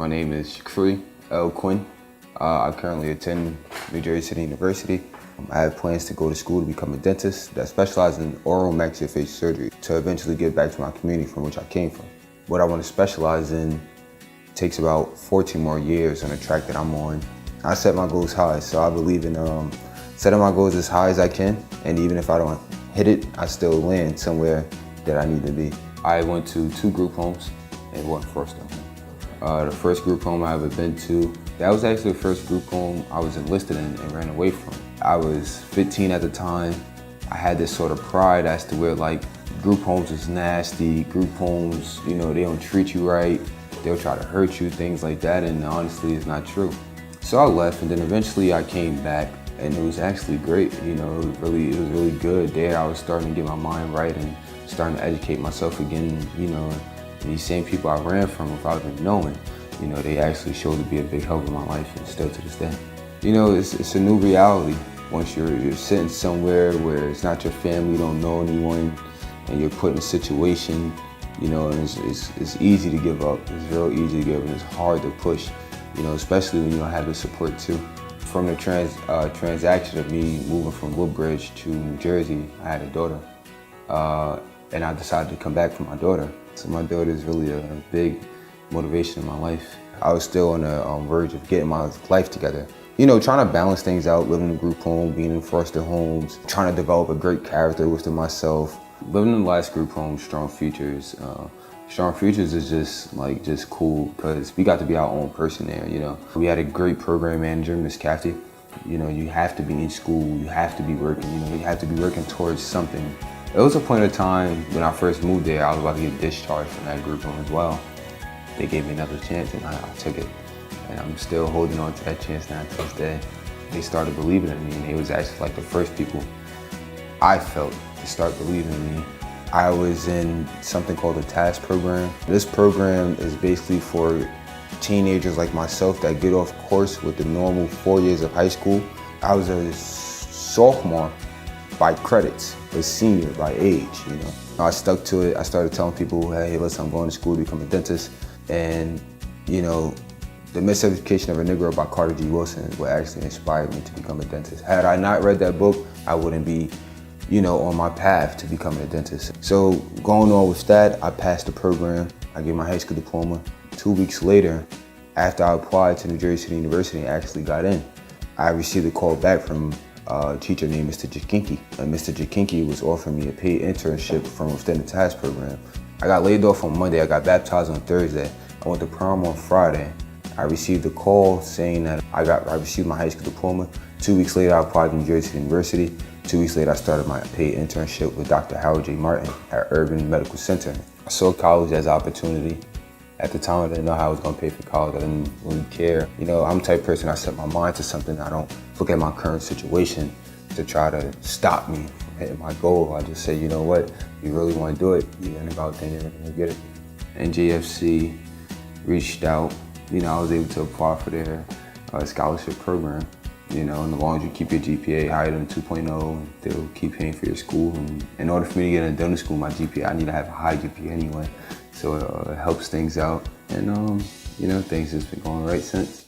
My name is Shakree, Quinn. I currently attend New Jersey City University. I have plans to go to school to become a dentist that specializes in oral maxillofacial surgery to eventually give back to my community from which I came from. What I want to specialize in takes about 14 more years on the track that I'm on. I set my goals high, so I believe in setting my goals as high as I can, and even if I don't hit it, I still land somewhere that I need to be. I went to 2 group homes and 1 foster home. The first group home I ever been to, that was actually the first group home I was enlisted in and ran away from. I was 15 at the time. I had this sort of pride as to where like group homes is nasty, group homes, you know, they don't treat you right, they'll try to hurt you, things like that, and honestly it's not true. So I left, and then eventually I came back, and it was actually great, you know, it was really good. There I was starting to get my mind right and starting to educate myself again, you know. These same people I ran from without even knowing, you know, they actually showed to be a big help in my life, and still to this day. You know, it's a new reality. Once you're sitting somewhere where it's not your family, you don't know anyone, and you're put in a situation, you know, and it's easy to give up. It's real easy to give up, and it's hard to push, you know, especially when you don't have the support too. From the transaction of me moving from Woodbridge to New Jersey, I had a daughter, and I decided to come back for my daughter. So my daughter is really a big motivation in my life. I was still on the verge of getting my life together. You know, trying to balance things out, living in a group home, being in foster homes, trying to develop a great character within myself. Living in the last group home, Strong Futures. Strong Futures is just cool because we got to be our own person there, you know. We had a great program manager, Miss Kathy. You know, you have to be in school, you have to be working, you know, you have to be working towards something. There was a point of time when I first moved there, I was about to get discharged from that group home as well. They gave me another chance, and I took it. And I'm still holding on to that chance now to this day. They started believing in me, and they was actually like the first people I felt to start believing in me. I was in something called the TASK program. This program is basically for teenagers like myself that get off course with the normal 4 years of high school. I was a sophomore by credits, but senior by age, you know. I stuck to it. I started telling people, hey, listen, I'm going to school to become a dentist. And, you know, The Miseducation of a Negro by Carter G. Wilson is what actually inspired me to become a dentist. Had I not read that book, I wouldn't be, you know, on my path to becoming a dentist. So going on with that, I passed the program. I get my high school diploma. 2 weeks later, after I applied to New Jersey City University and actually got in, I received a call back from a teacher named Mr. Jakinki. And Mr. Jakinki was offering me a paid internship from within the TASK program. I got laid off on Monday. I got baptized on Thursday. I went to prom on Friday. I received a call saying that I received my high school diploma. 2 weeks later, I applied to New Jersey City University. 2 weeks later, I started my paid internship with Dr. Howard J. Martin at Urban Medical Center. I saw college as an opportunity. At the time, I didn't know how I was gonna pay for college. I didn't really care. You know, I'm the type of person, I set my mind to something. I don't look at my current situation to try to stop me from hitting my goal. I just say, you know what, you really wanna do it, you're gonna go out there and you're gonna get it. NJFC reached out. You know, I was able to apply for their scholarship program. You know, and as long as you keep your GPA higher than 2.0, they'll keep paying for your school. And in order for me to get into dental school, my GPA, I need to have a high GPA anyway. So it helps things out. And, you know, things has been going right since.